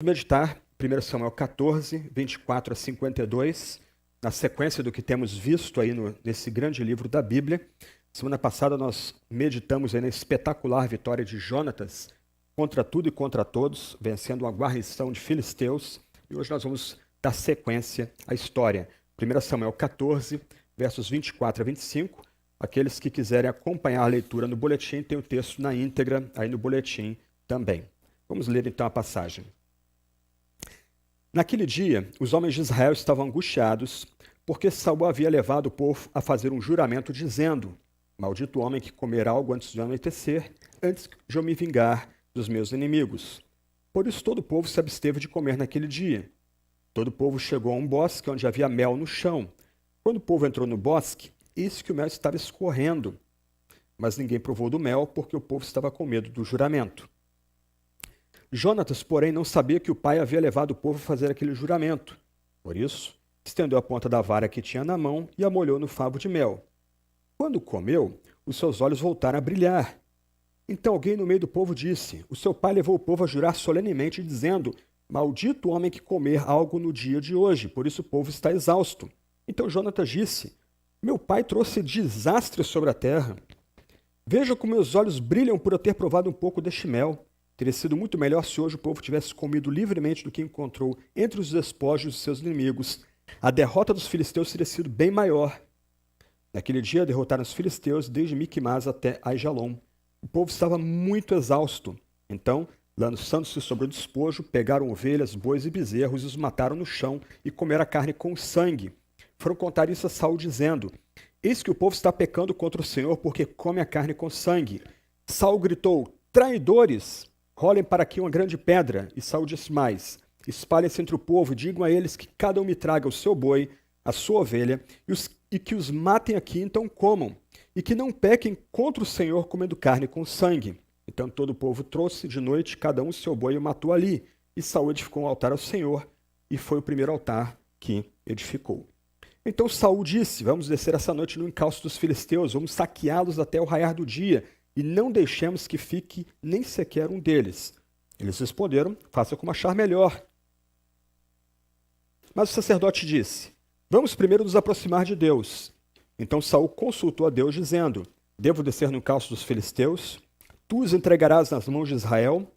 Meditar 1 Samuel 14, 24 a 52, na sequência do que temos visto aí nesse grande livro da Bíblia. Semana passada nós meditamos aí na espetacular vitória de Jonatas contra tudo e contra todos, vencendo uma guarnição de filisteus. E hoje nós vamos dar sequência à história. 1 Samuel 14, versos 24 a 25. Aqueles que quiserem acompanhar a leitura no boletim, tem o texto na íntegra aí no boletim também. Vamos ler então a passagem. Naquele dia, os homens de Israel estavam angustiados, porque Saul havia levado o povo a fazer um juramento, dizendo: Maldito o homem que comer algo antes de anoitecer, antes de eu me vingar dos meus inimigos. Por isso todo o povo se absteve de comer naquele dia. Todo o povo chegou a um bosque onde havia mel no chão. Quando o povo entrou no bosque, eis que o mel estava escorrendo. Mas ninguém provou do mel, porque o povo estava com medo do juramento. Jonatas, porém, não sabia que o pai havia levado o povo a fazer aquele juramento. Por isso, estendeu a ponta da vara que tinha na mão e a molhou no favo de mel. Quando comeu, os seus olhos voltaram a brilhar. Então alguém no meio do povo disse: O seu pai levou o povo a jurar solenemente, dizendo: Maldito o homem que comer algo no dia de hoje, por isso o povo está exausto. Então Jonatas disse: Meu pai trouxe desastre sobre a terra. Veja como meus olhos brilham por eu ter provado um pouco deste mel. Teria sido muito melhor se hoje o povo tivesse comido livremente do que encontrou entre os despojos de seus inimigos. A derrota dos filisteus teria sido bem maior. Naquele dia derrotaram os filisteus desde Miquimás até Aijalon. O povo estava muito exausto. Então, lançando-se sobre o despojo, pegaram ovelhas, bois e bezerros e os mataram no chão e comeram a carne com sangue. Foram contar isso a Saul, dizendo: Eis que o povo está pecando contra o Senhor porque come a carne com sangue. Saul gritou: Traidores! Rolem para aqui uma grande pedra. E Saul disse mais: Espalhem-se entre o povo e digam a eles que cada um me traga o seu boi, a sua ovelha, e que os matem aqui, então comam. E que não pequem contra o Senhor comendo carne com sangue. Então todo o povo trouxe de noite cada um o seu boi e o matou ali. E Saul edificou um altar ao Senhor, e foi o primeiro altar que edificou. Então Saul disse: Vamos descer essa noite no encalço dos filisteus, vamos saqueá-los até o raiar do dia, e não deixemos que fique nem sequer um deles. Eles responderam: Faça como achar melhor. Mas o sacerdote disse: Vamos primeiro nos aproximar de Deus. Então Saul consultou a Deus, dizendo: Devo descer no encalço dos filisteus? Tu os entregarás nas mãos de Israel?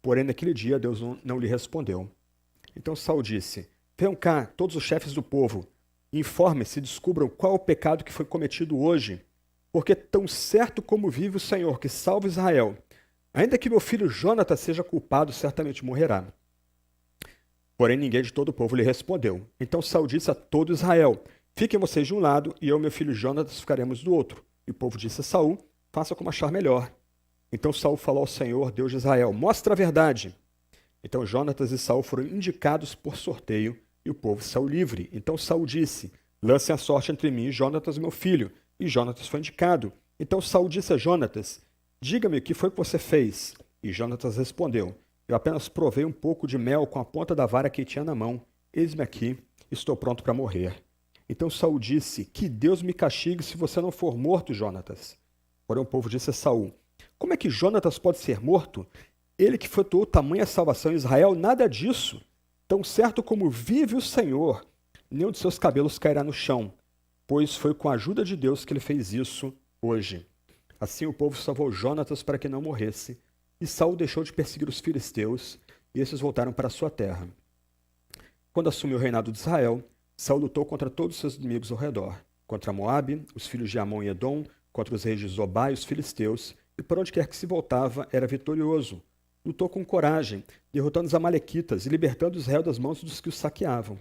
Porém, naquele dia, Deus não lhe respondeu. Então Saul disse: Venham cá, todos os chefes do povo, informem-se e descubram qual é o pecado que foi cometido hoje. Porque tão certo como vive o Senhor, que salva Israel, ainda que meu filho Jonatas seja culpado, certamente morrerá. Porém, ninguém de todo o povo lhe respondeu. Então Saul disse a todo Israel: Fiquem vocês de um lado, e eu e meu filho Jonatas ficaremos do outro. E o povo disse a Saul: Faça como achar melhor. Então Saul falou ao Senhor, Deus de Israel: Mostra a verdade. Então Jonatas e Saul foram indicados por sorteio, e o povo saiu livre. Então Saul disse: Lancem a sorte entre mim e Jonatas, meu filho. E Jonatas foi indicado. Então Saul disse a Jonatas: Diga-me o que foi que você fez. E Jonatas respondeu: Eu apenas provei um pouco de mel com a ponta da vara que tinha na mão. Eis-me aqui, estou pronto para morrer. Então Saul disse: Que Deus me castigue se você não for morto, Jonatas. Porém o povo disse a Saul: Como é que Jonatas pode ser morto? Ele que efetuou tamanha salvação em Israel, nada disso. Tão certo como vive o Senhor, nenhum de seus cabelos cairá no chão. Pois foi com a ajuda de Deus que ele fez isso hoje. Assim o povo salvou Jonatas para que não morresse, e Saul deixou de perseguir os filisteus, e esses voltaram para a sua terra. Quando assumiu o reinado de Israel, Saul lutou contra todos os seus inimigos ao redor, contra Moabe, os filhos de Amon e Edom, contra os reis de Zobá e os filisteus, e por onde quer que se voltava, era vitorioso. Lutou com coragem, derrotando os amalequitas e libertando Israel das mãos dos que os saqueavam.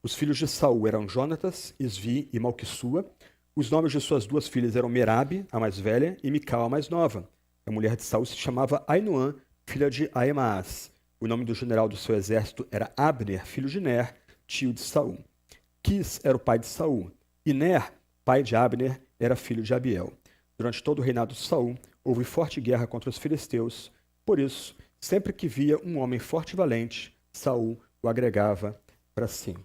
Os filhos de Saul eram Jonatas, Isvi e Malquissua. Os nomes de suas duas filhas eram Merabe, a mais velha, e Mical, a mais nova. A mulher de Saul se chamava Ainoã, filha de Aemaas. O nome do general do seu exército era Abner, filho de Ner, tio de Saul. Quis era o pai de Saul, e Ner, pai de Abner, era filho de Abiel. Durante todo o reinado de Saul, houve forte guerra contra os filisteus. Por isso, sempre que via um homem forte e valente, Saul o agregava para si.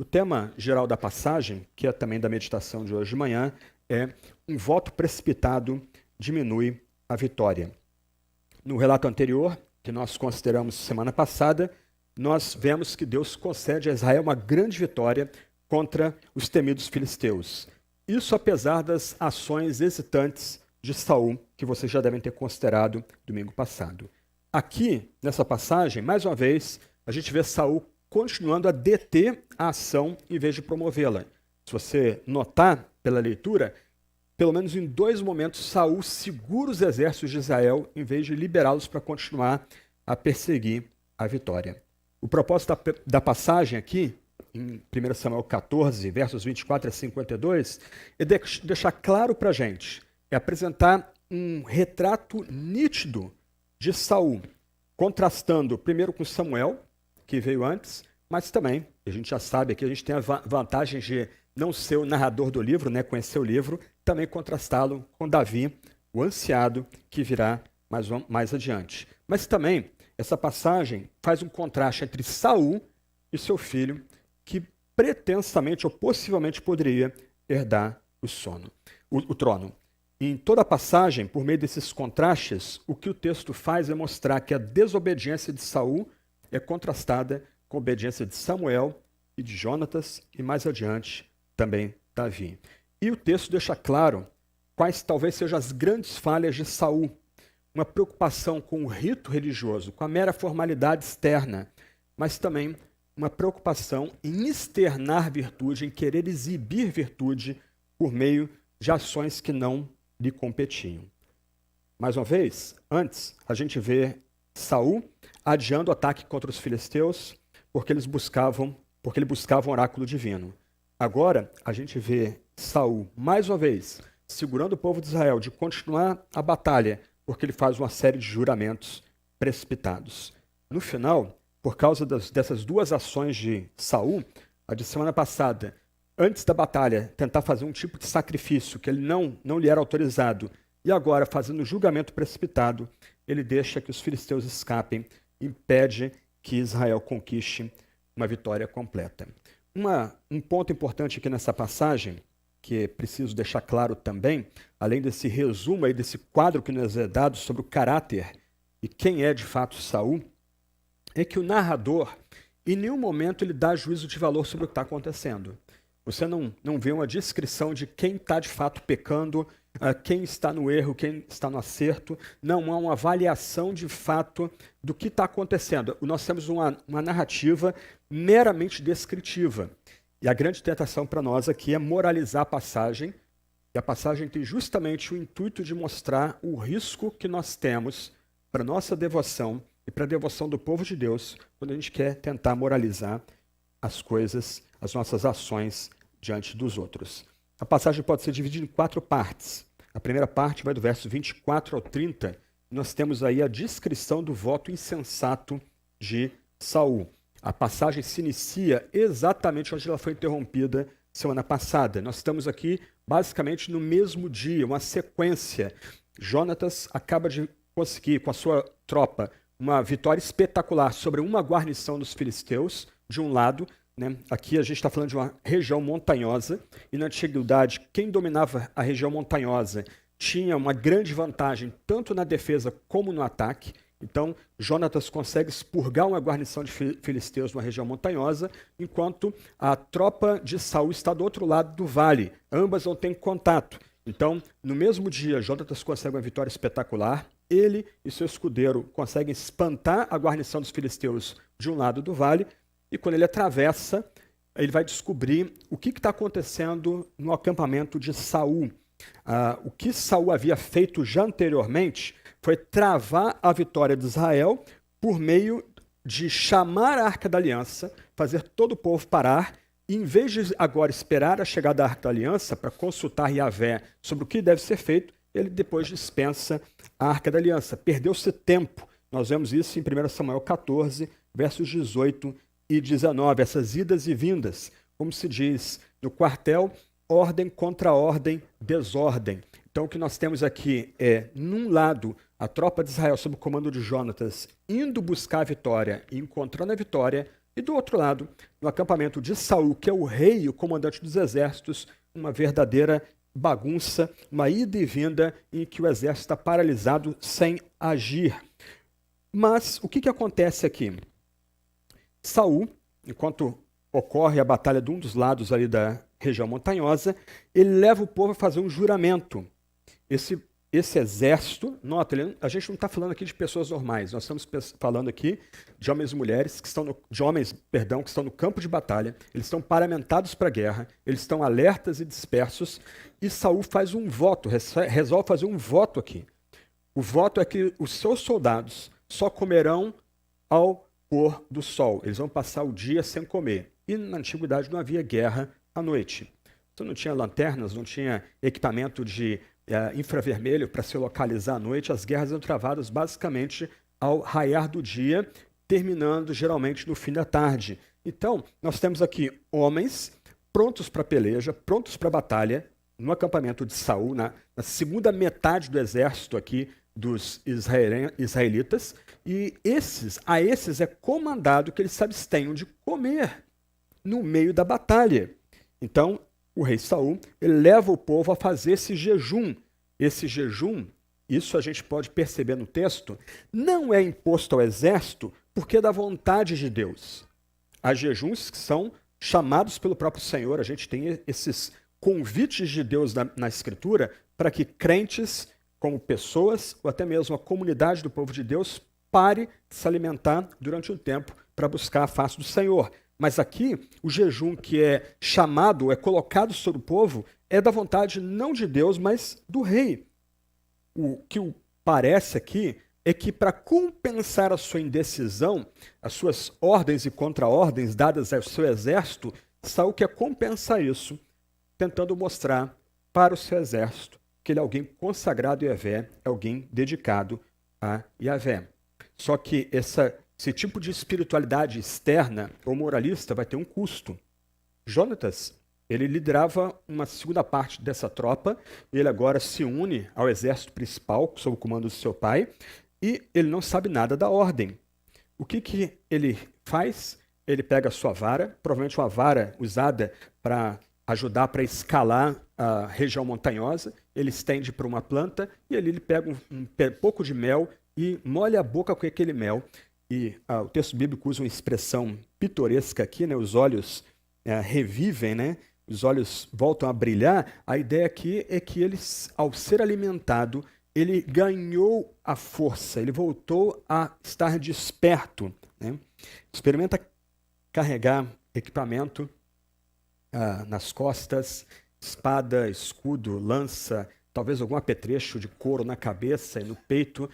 O tema geral da passagem, que é também da meditação de hoje de manhã, é: um voto precipitado diminui a vitória. No relato anterior, que nós consideramos semana passada, nós vemos que Deus concede a Israel uma grande vitória contra os temidos filisteus. Isso apesar das ações hesitantes de Saul, que vocês já devem ter considerado domingo passado. Aqui, nessa passagem, mais uma vez, a gente vê Saul continuando a deter a ação em vez de promovê-la. Se você notar pela leitura, pelo menos em 2 momentos, Saul segura os exércitos de Israel em vez de liberá-los para continuar a perseguir a vitória. O propósito da passagem aqui, em 1 Samuel 14, versos 24 a 52, é deixar claro para a gente, é apresentar um retrato nítido de Saul, contrastando primeiro com Samuel, que veio antes, mas também, a gente já sabe aqui, a gente tem a vantagem de não ser o narrador do livro, né, conhecer o livro, também contrastá-lo com Davi, o ansiado, que virá mais adiante. Mas também, essa passagem faz um contraste entre Saul e seu filho, que pretensamente ou possivelmente poderia herdar o trono. Em toda a passagem, por meio desses contrastes, o que o texto faz é mostrar que a desobediência de Saul é contrastada com a obediência de Samuel e de Jonatas e mais adiante também Davi. E o texto deixa claro quais talvez sejam as grandes falhas de Saul. Uma preocupação com o rito religioso, com a mera formalidade externa, mas também uma preocupação em externar virtude, em querer exibir virtude por meio de ações que não lhe competiam. Mais uma vez, antes, a gente vê Saul adiando o ataque contra os filisteus porque ele buscava um oráculo divino. Agora, a gente vê Saul, mais uma vez, segurando o povo de Israel de continuar a batalha, porque ele faz uma série de juramentos precipitados. No final, por causa dessas 2 ações de Saul, a de semana passada, antes da batalha, tentar fazer um tipo de sacrifício que ele não lhe era autorizado, e agora, fazendo um julgamento precipitado, ele deixa que os filisteus escapem, impede que Israel conquiste uma vitória completa. Um ponto importante aqui nessa passagem, que é preciso deixar claro também, além desse resumo aí, desse quadro que nos é dado sobre o caráter e quem é de fato Saul, é que o narrador, em nenhum momento, ele dá juízo de valor sobre o que está acontecendo. Você não vê uma descrição de quem está de fato pecando, quem está no erro, quem está no acerto. Não há uma avaliação de fato do que está acontecendo. Nós temos uma narrativa meramente descritiva. E a grande tentação para nós aqui é moralizar a passagem. E a passagem tem justamente o intuito de mostrar o risco que nós temos para a nossa devoção e para a devoção do povo de Deus quando a gente quer tentar moralizar as coisas, as nossas ações diante dos outros. A passagem pode ser dividida em 4 partes. A primeira parte vai do verso 24 ao 30. Nós temos aí a descrição do voto insensato de Saul. A passagem se inicia exatamente onde ela foi interrompida semana passada. Nós estamos aqui basicamente no mesmo dia, uma sequência. Jonatas acaba de conseguir, com a sua tropa, uma vitória espetacular sobre uma guarnição dos filisteus, de um lado, né? Aqui a gente está falando de uma região montanhosa, e na antiguidade, quem dominava a região montanhosa tinha uma grande vantagem, tanto na defesa como no ataque. Então, Jonatas consegue expurgar uma guarnição de filisteus numa região montanhosa, enquanto a tropa de Saul está do outro lado do vale. Ambas não têm contato. Então, no mesmo dia, Jonatas consegue uma vitória espetacular. Ele e seu escudeiro conseguem espantar a guarnição dos filisteus de um lado do vale, e quando ele atravessa, ele vai descobrir o que está acontecendo no acampamento de Saul. O que Saul havia feito já anteriormente foi travar a vitória de Israel por meio de chamar a Arca da Aliança, fazer todo o povo parar, e em vez de agora esperar a chegada da Arca da Aliança para consultar Yahvé sobre o que deve ser feito, ele depois dispensa a Arca da Aliança. Perdeu-se tempo. Nós vemos isso em 1 Samuel 14, versos 18 e 19, essas idas e vindas. Como se diz no quartel, ordem contra ordem, desordem. Então o que nós temos aqui é, num lado, a tropa de Israel sob o comando de Jonatas indo buscar a vitória e encontrando a vitória, e do outro lado, no acampamento de Saul, que é o rei e o comandante dos exércitos, uma verdadeira bagunça, uma ida e vinda em que o exército está paralisado sem agir. Mas o que acontece aqui? Saul, enquanto ocorre a batalha de um dos lados ali da região montanhosa, ele leva o povo a fazer um juramento. Esse exército, nota, a gente não está falando aqui de pessoas normais, nós estamos falando aqui de homens e mulheres que estão que estão no campo de batalha, eles estão paramentados para a guerra, eles estão alertas e dispersos, e Saul faz um voto, resolve fazer um voto aqui. O voto é que os seus soldados só comerão ao pôr do sol, eles vão passar o dia sem comer. E na antiguidade não havia guerra à noite. Então não tinha lanternas, não tinha equipamento de infravermelho para se localizar à noite. As guerras eram travadas basicamente ao raiar do dia, terminando geralmente no fim da tarde. Então, nós temos aqui homens prontos para peleja, prontos para batalha, no acampamento de Saul, na segunda metade do exército aqui dos israelitas, e a esses é comandado que eles se abstenham de comer no meio da batalha. Então, o rei Saul, ele leva o povo a fazer esse jejum. Esse jejum, isso a gente pode perceber no texto, não é imposto ao exército porque é da vontade de Deus. Há jejuns que são chamados pelo próprio Senhor, a gente tem esses convites de Deus na Escritura para que crentes, como pessoas, ou até mesmo a comunidade do povo de Deus, pare de se alimentar durante um tempo para buscar a face do Senhor. Mas aqui, o jejum que é chamado, é colocado sobre o povo, é da vontade não de Deus, mas do rei. O que parece aqui é que, para compensar a sua indecisão, as suas ordens e contra-ordens dadas ao seu exército, Saul quer compensar isso, tentando mostrar para o seu exército que ele é alguém consagrado a Yahvé, é alguém dedicado a Yahvé. Só que esse tipo de espiritualidade externa ou moralista vai ter um custo. Jonatas, ele liderava uma segunda parte dessa tropa, e ele agora se une ao exército principal, sob o comando do seu pai, e ele não sabe nada da ordem. O que ele faz? Ele pega a sua vara, provavelmente uma vara usada para ajudar para escalar a região montanhosa, ele estende para uma planta, e ali ele pega um pouco de mel e molha a boca com aquele mel. E o texto bíblico usa uma expressão pitoresca aqui, né? Os olhos revivem, né? Os olhos voltam a brilhar. A ideia aqui é que ele, ao ser alimentado, ele ganhou a força, ele voltou a estar desperto, né? Experimenta carregar equipamento nas costas, espada, escudo, lança, talvez algum apetrecho de couro na cabeça e no peito,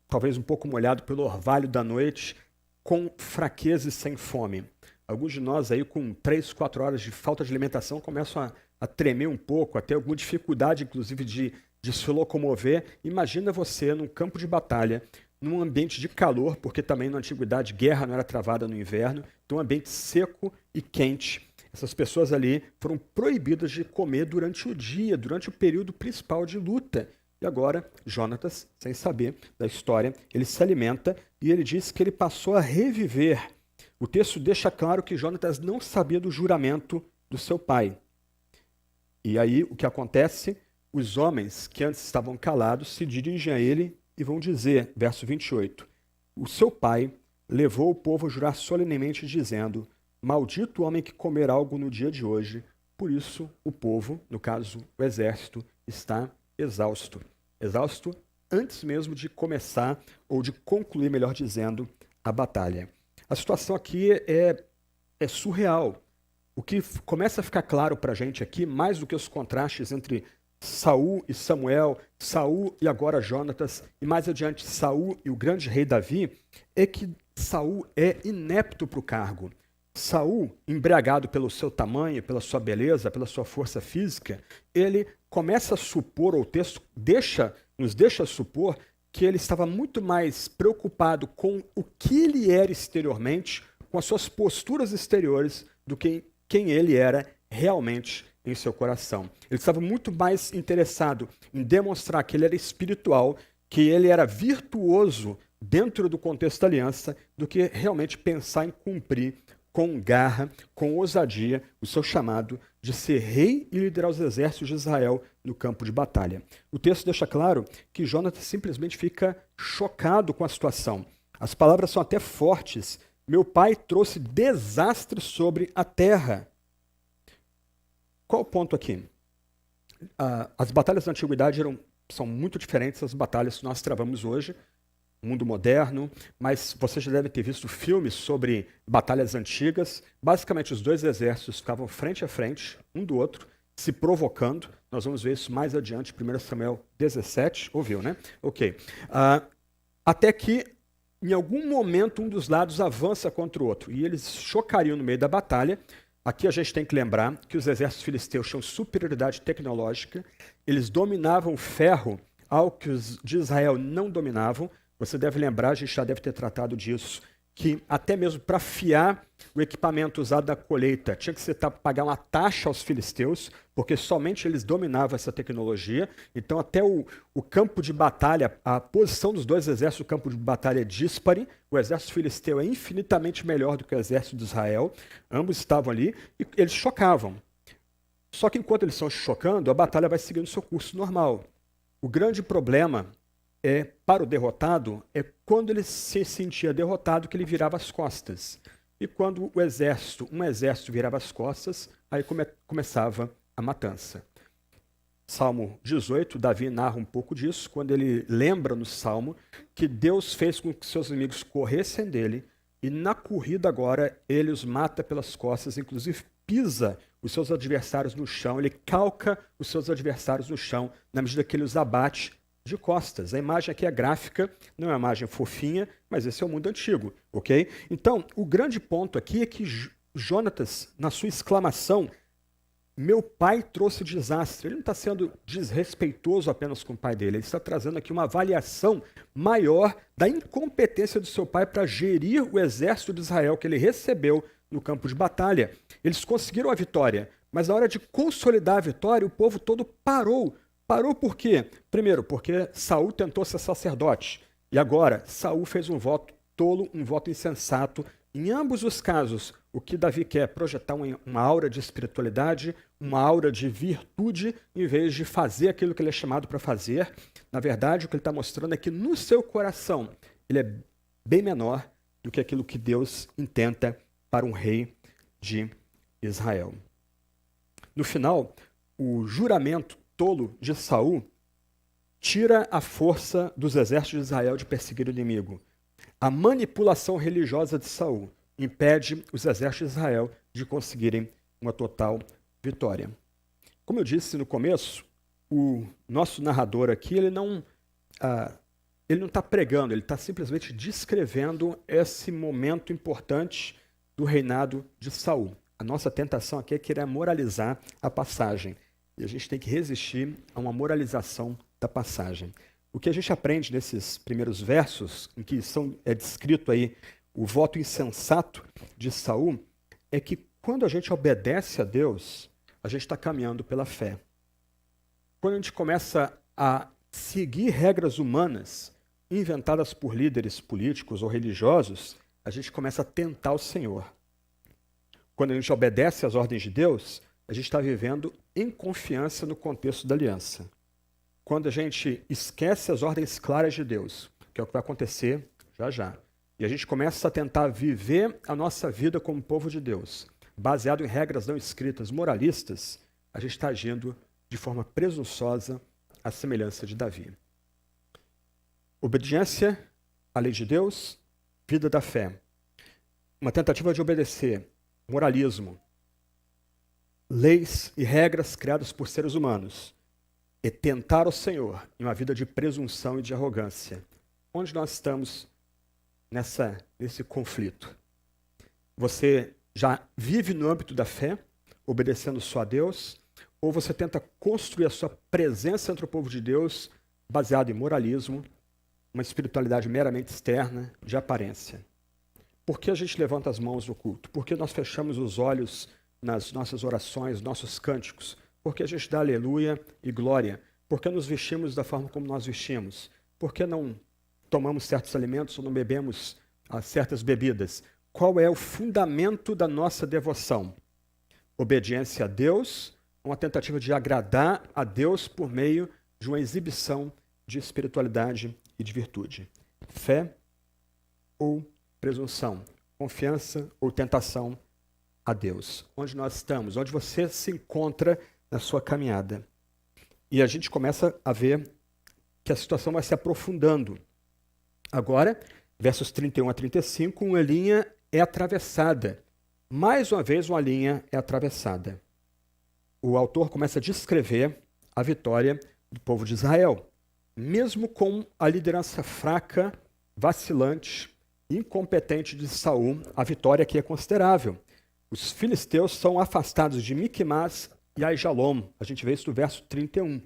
talvez um pouco molhado pelo orvalho da noite, com fraqueza e sem fome. Alguns de nós aí com 3, 4 horas de falta de alimentação começam a tremer um pouco, a ter alguma dificuldade, inclusive, de se locomover. Imagina você num campo de batalha, num ambiente de calor, porque também na antiguidade guerra não era travada no inverno, então um ambiente seco e quente. Essas pessoas ali foram proibidas de comer durante o dia, durante o período principal de luta. E agora, Jonatas, sem saber da história, ele se alimenta e ele diz que ele passou a reviver. O texto deixa claro que Jonatas não sabia do juramento do seu pai. E aí, o que acontece? Os homens que antes estavam calados se dirigem a ele e vão dizer, verso 28, o seu pai levou o povo a jurar solenemente, dizendo, maldito o homem que comer algo no dia de hoje, por isso o povo, no caso o exército, está exausto. Exausto antes mesmo de começar, ou de concluir, melhor dizendo, a batalha. A situação aqui é surreal. O que começa a ficar claro para a gente aqui, mais do que os contrastes entre Saul e Samuel, Saul e agora Jonatas, e mais adiante Saul e o grande rei Davi, é que Saul é inepto para o cargo. Saul, embriagado pelo seu tamanho, pela sua beleza, pela sua força física, ele começa a supor, ou o texto nos deixa supor, que ele estava muito mais preocupado com o que ele era exteriormente, com as suas posturas exteriores, do que quem ele era realmente em seu coração. Ele estava muito mais interessado em demonstrar que ele era espiritual, que ele era virtuoso dentro do contexto da aliança, do que realmente pensar em cumprir com garra, com ousadia, o seu chamado de ser rei e liderar os exércitos de Israel no campo de batalha. O texto deixa claro que Jonatas simplesmente fica chocado com a situação. As palavras são até fortes. Meu pai trouxe desastre sobre a terra. Qual o ponto aqui? As batalhas da antiguidade são muito diferentes das batalhas que nós travamos hoje, mundo moderno, mas você já deve ter visto filmes sobre batalhas antigas. Basicamente, os dois exércitos ficavam frente a frente, um do outro, se provocando. Nós vamos ver isso mais adiante, 1 Samuel 17, ouviu, né? Ok. Até que, em algum momento, um dos lados avança contra o outro, e eles chocariam no meio da batalha. Aqui a gente tem que lembrar que os exércitos filisteus tinham superioridade tecnológica, eles dominavam o ferro, algo que os de Israel não dominavam. Você deve lembrar, a gente já deve ter tratado disso, que até mesmo para afiar o equipamento usado na colheita, tinha que pagar uma taxa aos filisteus, porque somente eles dominavam essa tecnologia. Então até o campo de batalha, a posição dos dois exércitos no campo de batalha é díspare. O exército filisteu é infinitamente melhor do que o exército de Israel. Ambos estavam ali e eles chocavam. Só que enquanto eles estão chocando, a batalha vai seguindo seu curso normal. O grande problema para o derrotado, é quando ele se sentia derrotado que ele virava as costas. E quando um exército virava as costas, aí começava a matança. Salmo 18, Davi narra um pouco disso, quando ele lembra no Salmo que Deus fez com que seus inimigos corressem dele, e na corrida agora ele os mata pelas costas, inclusive pisa os seus adversários no chão, ele calca os seus adversários no chão, na medida que ele os abate de costas. A imagem aqui é gráfica, não é uma imagem fofinha, mas esse é o mundo antigo, ok? Então, o grande ponto aqui é que Jonatas, na sua exclamação, meu pai trouxe desastre, ele não está sendo desrespeitoso apenas com o pai dele, ele está trazendo aqui uma avaliação maior da incompetência do seu pai para gerir o exército de Israel que ele recebeu no campo de batalha. Eles conseguiram a vitória, mas na hora de consolidar a vitória, o povo todo parou. Parou por quê? Primeiro, porque Saul tentou ser sacerdote. E agora, Saul fez um voto tolo, um voto insensato. Em ambos os casos, o que Davi quer é projetar uma aura de espiritualidade, uma aura de virtude, em vez de fazer aquilo que ele é chamado para fazer. Na verdade, o que ele está mostrando é que no seu coração, ele é bem menor do que aquilo que Deus intenta para um rei de Israel. No final, o juramento tolo de Saul tira a força dos exércitos de Israel de perseguir o inimigo. A manipulação religiosa de Saul impede os exércitos de Israel de conseguirem uma total vitória. Como eu disse no começo, o nosso narrador aqui ele não está pregando, ele está simplesmente descrevendo esse momento importante do reinado de Saul. A nossa tentação aqui é querer moralizar a passagem. E a gente tem que resistir a uma moralização da passagem. O que a gente aprende nesses primeiros versos, em que é descrito aí o voto insensato de Saul, é que quando a gente obedece a Deus, a gente está caminhando pela fé. Quando a gente começa a seguir regras humanas inventadas por líderes políticos ou religiosos, a gente começa a tentar o Senhor. Quando a gente obedece às ordens de Deus, a gente está vivendo em confiança no contexto da aliança. Quando a gente esquece as ordens claras de Deus, que é o que vai acontecer já já, e a gente começa a tentar viver a nossa vida como povo de Deus, baseado em regras não escritas, moralistas, a gente está agindo de forma presunçosa à semelhança de Davi. Obediência à lei de Deus, vida da fé. Uma tentativa de obedecer, moralismo, leis e regras criadas por seres humanos e tentar o Senhor em uma vida de presunção e de arrogância. Onde nós estamos nesse conflito? Você já vive no âmbito da fé, obedecendo só a Deus, ou você tenta construir a sua presença entre o povo de Deus baseado em moralismo, uma espiritualidade meramente externa, de aparência? Por que a gente levanta as mãos no culto? Por que nós fechamos os olhos nas nossas orações, nossos cânticos? Por que a gente dá aleluia e glória? Por que nos vestimos da forma como nós vestimos? Por que não tomamos certos alimentos ou não bebemos certas bebidas? Qual é o fundamento da nossa devoção? obediência a Deus, uma tentativa de agradar a Deus por meio de uma exibição de espiritualidade e de virtude. Fé ou presunção, confiança ou tentação a Deus. Onde nós estamos, onde você se encontra na sua caminhada. E a gente começa a ver que a situação vai se aprofundando. Agora, versos 31 a 35, uma linha é atravessada. Mais uma vez, uma linha é atravessada. O autor começa a descrever a vitória do povo de Israel. Mesmo com a liderança fraca, vacilante, incompetente de Saul, a vitória aqui é considerável. Os filisteus são afastados de Miquimás e Aijalon. A gente vê isso no verso 31.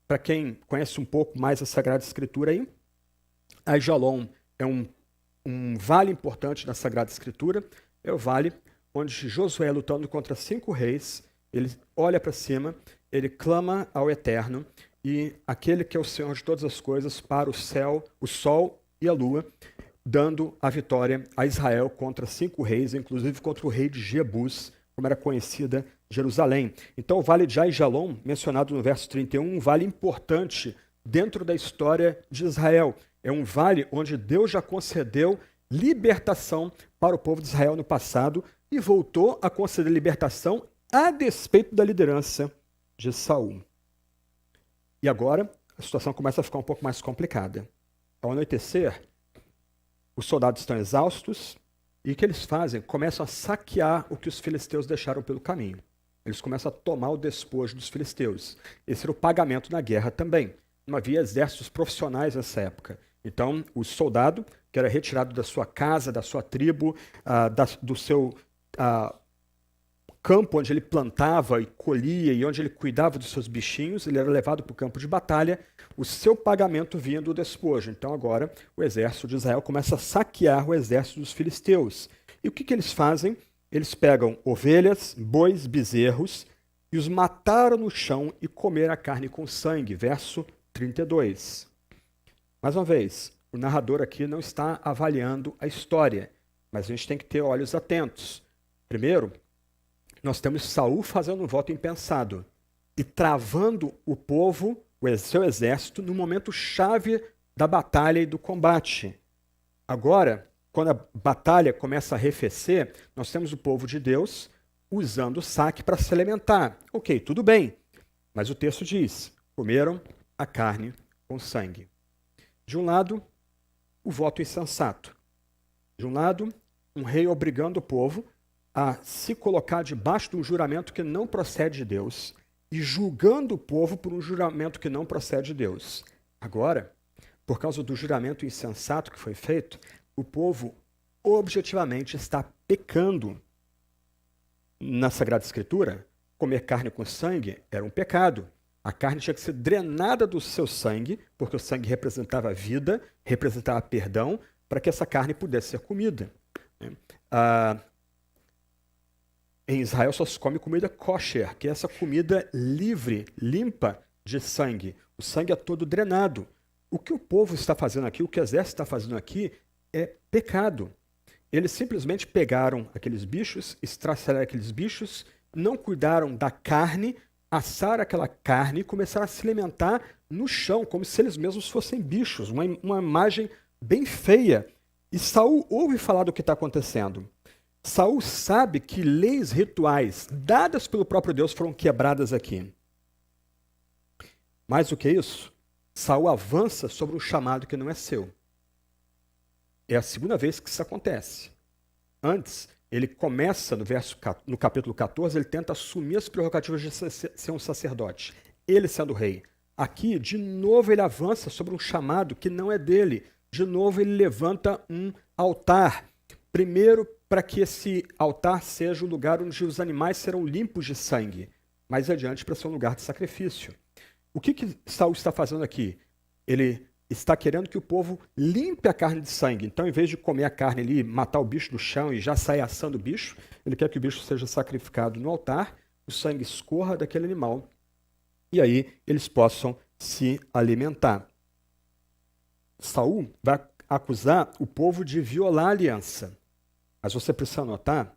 Para quem conhece um pouco mais a Sagrada Escritura aí, Aijalon é um vale importante da Sagrada Escritura. É o vale onde Josué, lutando contra 5 reis, ele olha para cima, ele clama ao Eterno, e aquele que é o Senhor de todas as coisas para o céu, o sol e a lua, dando a vitória a Israel contra 5 reis, inclusive contra o rei de Jebus, como era conhecida Jerusalém. Então o vale de Aijalon, mencionado no verso 31, um vale importante dentro da história de Israel. É um vale onde Deus já concedeu libertação para o povo de Israel no passado e voltou a conceder libertação a despeito da liderança de Saul. E agora a situação começa a ficar um pouco mais complicada. Ao anoitecer, os soldados estão exaustos e o que eles fazem? Começam a saquear o que os filisteus deixaram pelo caminho. Eles começam a tomar o despojo dos filisteus. Esse era o pagamento na guerra também. Não havia exércitos profissionais nessa época. Então, o soldado, que era retirado da sua casa, da sua tribo, do seu campo onde ele plantava e colhia e onde ele cuidava dos seus bichinhos, ele era levado para o campo de batalha, o seu pagamento vinha do despojo. Então agora o exército de Israel começa a saquear o exército dos filisteus. E o que eles fazem? Eles pegam ovelhas, bois, bezerros e os mataram no chão e comeram a carne com sangue. Verso 32. Mais uma vez, o narrador aqui não está avaliando a história, mas a gente tem que ter olhos atentos. Primeiro, nós temos Saul fazendo um voto impensado e travando o povo, o seu exército, no momento chave da batalha e do combate. Agora, quando a batalha começa a arrefecer, nós temos o povo de Deus usando o saque para se alimentar. Ok, tudo bem, mas o texto diz, comeram a carne com sangue. De um lado, o voto insensato. De um lado, um rei obrigando o povo a se colocar debaixo de um juramento que não procede de Deus e julgando o povo por um juramento que não procede de Deus. Agora, por causa do juramento insensato que foi feito, o povo objetivamente está pecando. Na Sagrada Escritura, comer carne com sangue era um pecado. A carne tinha que ser drenada do seu sangue, porque o sangue representava vida, representava perdão, para que essa carne pudesse ser comida. Em Israel só se come comida kosher, que é essa comida livre, limpa de sangue. O sangue é todo drenado. O que o povo está fazendo aqui, o que o exército está fazendo aqui, é pecado. Eles simplesmente pegaram aqueles bichos, estraceraram aqueles bichos, não cuidaram da carne, assaram aquela carne e começaram a se alimentar no chão, como se eles mesmos fossem bichos. Uma imagem bem feia. E Saul ouve falar do que está acontecendo. Saul sabe que leis rituais dadas pelo próprio Deus foram quebradas aqui. Mais do que isso, Saul avança sobre um chamado que não é seu. É a segunda vez que isso acontece. Antes, ele começa no capítulo 14, ele tenta assumir as prerrogativas de ser um sacerdote, ele sendo rei. Aqui, de novo, ele avança sobre um chamado que não é dele. De novo, ele levanta um altar. Primeiro, para que esse altar seja o lugar onde os animais serão limpos de sangue. Mais adiante, para ser um lugar de sacrifício. O que Saul está fazendo aqui? Ele está querendo que o povo limpe a carne de sangue. Então, em vez de comer a carne ali, matar o bicho no chão e já sair assando o bicho, ele quer que o bicho seja sacrificado no altar, o sangue escorra daquele animal e aí eles possam se alimentar. Saul vai acusar o povo de violar a aliança. Mas você precisa notar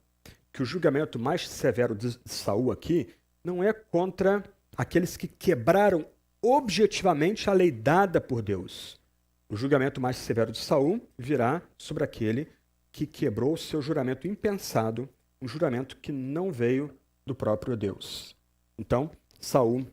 que o julgamento mais severo de Saul aqui não é contra aqueles que quebraram objetivamente a lei dada por Deus. O julgamento mais severo de Saul virá sobre aquele que quebrou o seu juramento impensado, um juramento que não veio do próprio Deus. Então, Saul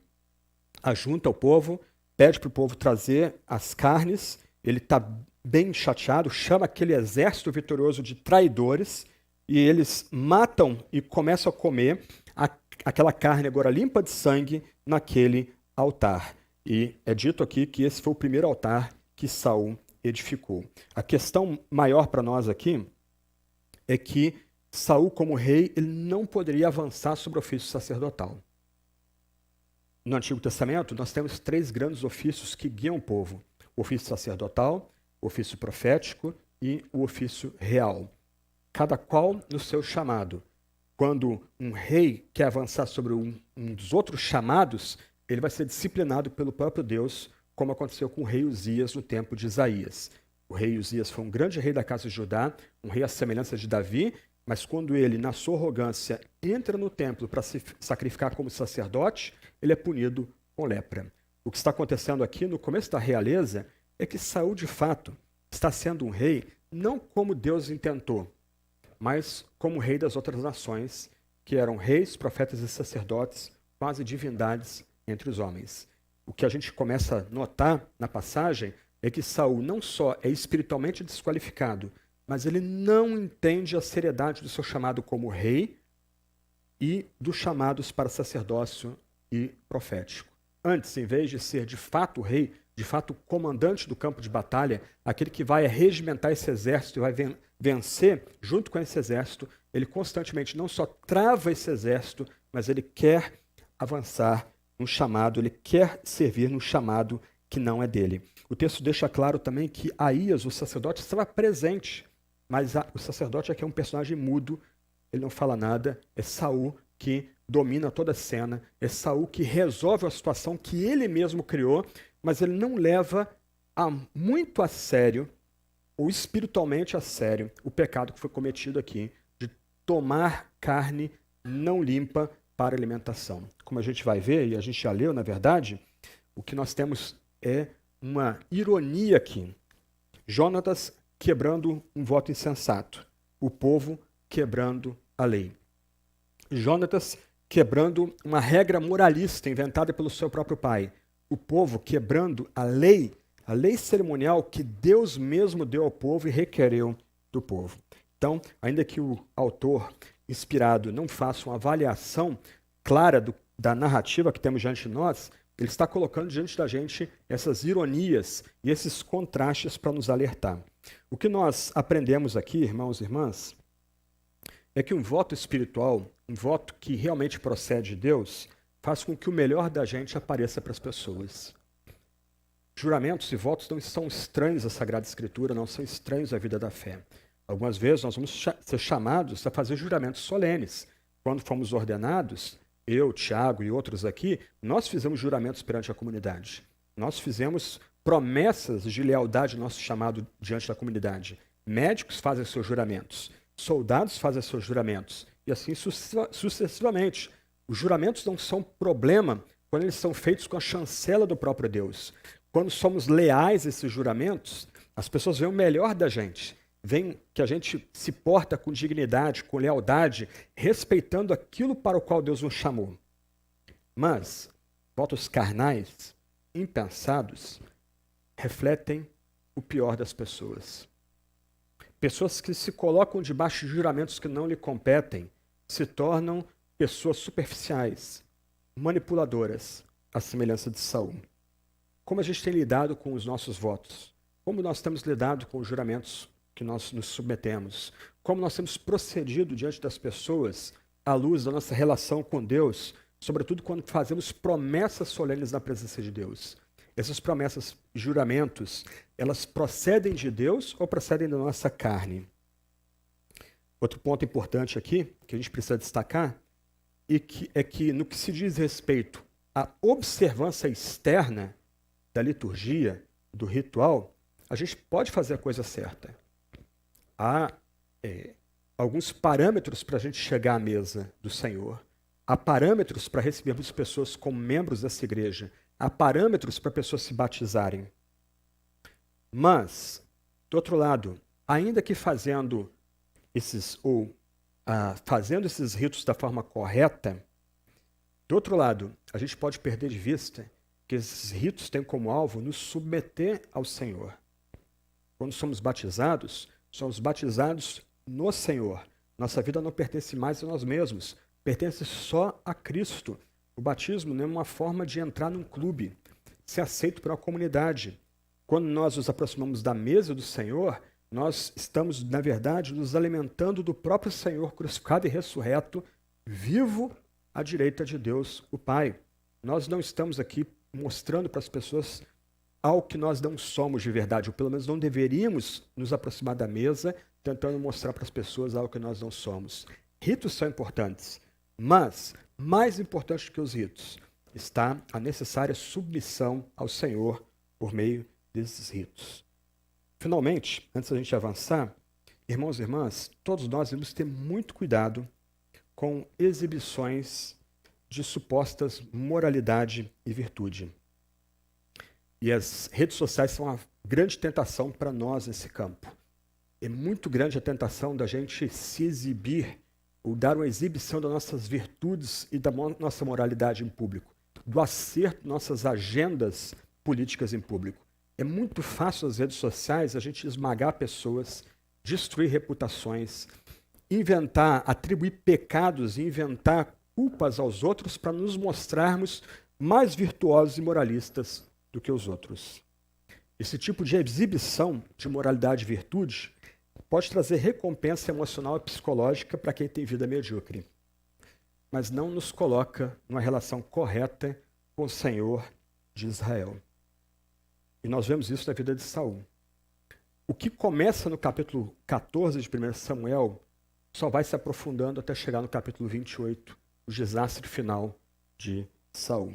ajunta o povo, pede para o povo trazer as carnes, ele está bem chateado, chama aquele exército vitorioso de traidores, e eles matam e começam a comer aquela carne agora limpa de sangue naquele altar. E é dito aqui que esse foi o primeiro altar que Saul edificou. A questão maior para nós aqui é que Saul, como rei, ele não poderia avançar sobre o ofício sacerdotal. No Antigo Testamento, nós temos 3 grandes ofícios que guiam o povo: o ofício sacerdotal, o ofício profético e o ofício real. Cada qual no seu chamado. Quando um rei quer avançar sobre um dos outros chamados, ele vai ser disciplinado pelo próprio Deus, como aconteceu com o rei Uzias no tempo de Isaías. O rei Uzias foi um grande rei da casa de Judá, um rei à semelhança de Davi, mas quando ele, na sua arrogância, entra no templo para se sacrificar como sacerdote, ele é punido com lepra. O que está acontecendo aqui no começo da realeza é que Saul, de fato, está sendo um rei não como Deus intentou, mas como rei das outras nações, que eram reis, profetas e sacerdotes, quase divindades entre os homens. O que a gente começa a notar na passagem é que Saul não só é espiritualmente desqualificado, mas ele não entende a seriedade do seu chamado como rei e dos chamados para sacerdócio e profético. Antes, em vez de ser de fato rei, de fato comandante do campo de batalha, aquele que vai regimentar esse exército e vai vencer junto com esse exército, ele constantemente não só trava esse exército, mas ele quer avançar no chamado, ele quer servir no chamado que não é dele. O texto deixa claro também que Aías, o sacerdote, estava presente, mas o sacerdote aqui é um personagem mudo, ele não fala nada, é Saul que domina toda a cena, é Saul que resolve a situação que ele mesmo criou, mas ele não leva muito a sério, ou espiritualmente a sério, o pecado que foi cometido aqui, de tomar carne não limpa para alimentação. Como a gente vai ver, e a gente já leu, na verdade, o que nós temos é uma ironia aqui. Jonatas quebrando um voto insensato, o povo quebrando a lei. Jonatas quebrando uma regra moralista inventada pelo seu próprio pai, o povo quebrando a lei cerimonial que Deus mesmo deu ao povo e requereu do povo. Então, ainda que o autor inspirado não faça uma avaliação clara da narrativa que temos diante de nós, ele está colocando diante da gente essas ironias e esses contrastes para nos alertar. O que nós aprendemos aqui, irmãos e irmãs, é que um voto espiritual, um voto que realmente procede de Deus, faz com que o melhor da gente apareça para as pessoas. Juramentos e votos não são estranhos à Sagrada Escritura, não são estranhos à vida da fé. Algumas vezes nós vamos ser chamados a fazer juramentos solenes. Quando fomos ordenados, eu, Tiago e outros aqui, nós fizemos juramentos perante a comunidade. Nós fizemos promessas de lealdade ao nosso chamado diante da comunidade. Médicos fazem seus juramentos, soldados fazem seus juramentos, e assim sucessivamente. Os juramentos não são problema quando eles são feitos com a chancela do próprio Deus. Quando somos leais a esses juramentos, as pessoas veem o melhor da gente, veem que a gente se porta com dignidade, com lealdade, respeitando aquilo para o qual Deus nos chamou. Mas votos carnais, impensados, refletem o pior das pessoas. Pessoas que se colocam debaixo de juramentos que não lhe competem se tornam pessoas superficiais, manipuladoras, à semelhança de Saul. Como a gente tem lidado com os nossos votos? Como nós temos lidado com os juramentos que nós nos submetemos? Como nós temos procedido diante das pessoas à luz da nossa relação com Deus, sobretudo quando fazemos promessas solenes na presença de Deus? Essas promessas, juramentos, elas procedem de Deus ou procedem da nossa carne? Outro ponto importante aqui, que a gente precisa destacar, é que no que se diz respeito à observância externa da liturgia, do ritual, a gente pode fazer a coisa certa. Há alguns parâmetros para a gente chegar à mesa do Senhor. Há parâmetros para recebermos pessoas como membros dessa igreja. Há parâmetros para pessoas se batizarem. Mas, do outro lado, ainda que fazendo esses ritos da forma correta, do outro lado, a gente pode perder de vista que esses ritos têm como alvo nos submeter ao Senhor. Quando somos batizados no Senhor. Nossa vida não pertence mais a nós mesmos, pertence só a Cristo. O batismo não é uma forma de entrar num clube, ser aceito por uma comunidade. Quando nós nos aproximamos da mesa do Senhor, nós estamos, na verdade, nos alimentando do próprio Senhor crucificado e ressurreto, vivo à direita de Deus, o Pai. Nós não estamos aqui mostrando para as pessoas algo que nós não somos de verdade, ou pelo menos não deveríamos nos aproximar da mesa tentando mostrar para as pessoas algo que nós não somos. Ritos são importantes, mas mais importante que os ritos está a necessária submissão ao Senhor por meio desses ritos. Finalmente, antes da gente avançar, irmãos e irmãs, todos nós devemos ter muito cuidado com exibições de supostas moralidade e virtude. E as redes sociais são uma grande tentação para nós nesse campo. É muito grande a tentação da gente se exibir ou dar uma exibição das nossas virtudes e da nossa moralidade em público, do acerto de nossas agendas políticas em público. É muito fácil nas redes sociais a gente esmagar pessoas, destruir reputações, atribuir pecados e inventar culpas aos outros para nos mostrarmos mais virtuosos e moralistas do que os outros. Esse tipo de exibição de moralidade e virtude pode trazer recompensa emocional e psicológica para quem tem vida medíocre, mas não nos coloca numa relação correta com o Senhor de Israel. E nós vemos isso na vida de Saul. O que começa no capítulo 14 de 1 Samuel só vai se aprofundando até chegar no capítulo 28, o desastre final de Saul.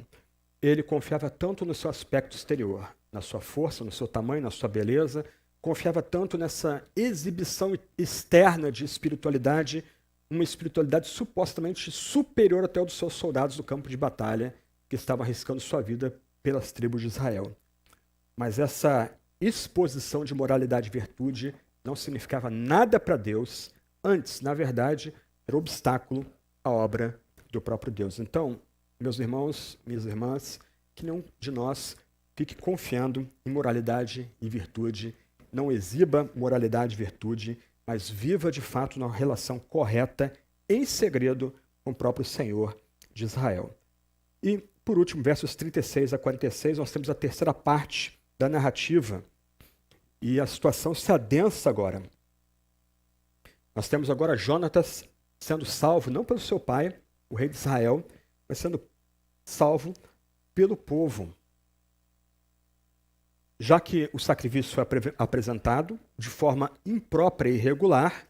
Ele confiava tanto no seu aspecto exterior, na sua força, no seu tamanho, na sua beleza, confiava tanto nessa exibição externa de espiritualidade, uma espiritualidade supostamente superior até ao dos seus soldados do campo de batalha, que estavam arriscando sua vida pelas tribos de Israel. Mas essa exposição de moralidade e virtude não significava nada para Deus, antes, na verdade, era obstáculo à obra do próprio Deus. Então, meus irmãos, minhas irmãs, que nenhum de nós fique confiando em moralidade e virtude, não exiba moralidade e virtude, mas viva de fato uma relação correta, em segredo, com o próprio Senhor de Israel. E, por último, versos 36 a 46, nós temos a terceira parte da narrativa, e a situação se adensa agora. Nós temos agora Jonatas sendo salvo, não pelo seu pai, o rei de Israel, mas sendo salvo pelo povo. Já que o sacrifício foi apresentado de forma imprópria e irregular,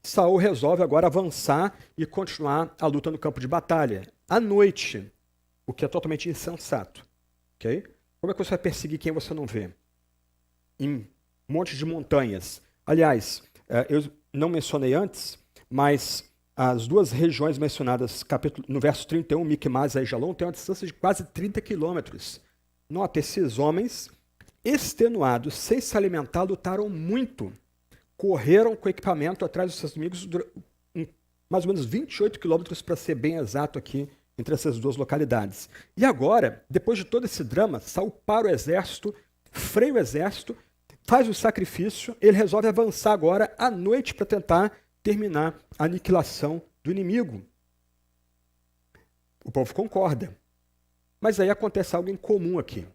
Saul resolve agora avançar e continuar a luta no campo de batalha, à noite, o que é totalmente insensato. Okay? Como é que você vai perseguir quem você não vê? Em um monte de montanhas. Aliás, eu não mencionei antes, mas as duas regiões mencionadas no verso 31, Micmas e Aijalon, têm uma distância de quase 30 quilômetros. Nota, esses homens, extenuados, sem se alimentar, lutaram muito. Correram com equipamento atrás dos seus inimigos, mais ou menos 28 quilômetros, para ser bem exato aqui, entre essas duas localidades. E agora, depois de todo esse drama, Saul para o exército, freia o exército, faz o sacrifício, ele resolve avançar agora à noite para tentar terminar a aniquilação do inimigo. O povo concorda. Mas aí acontece algo em comum aqui.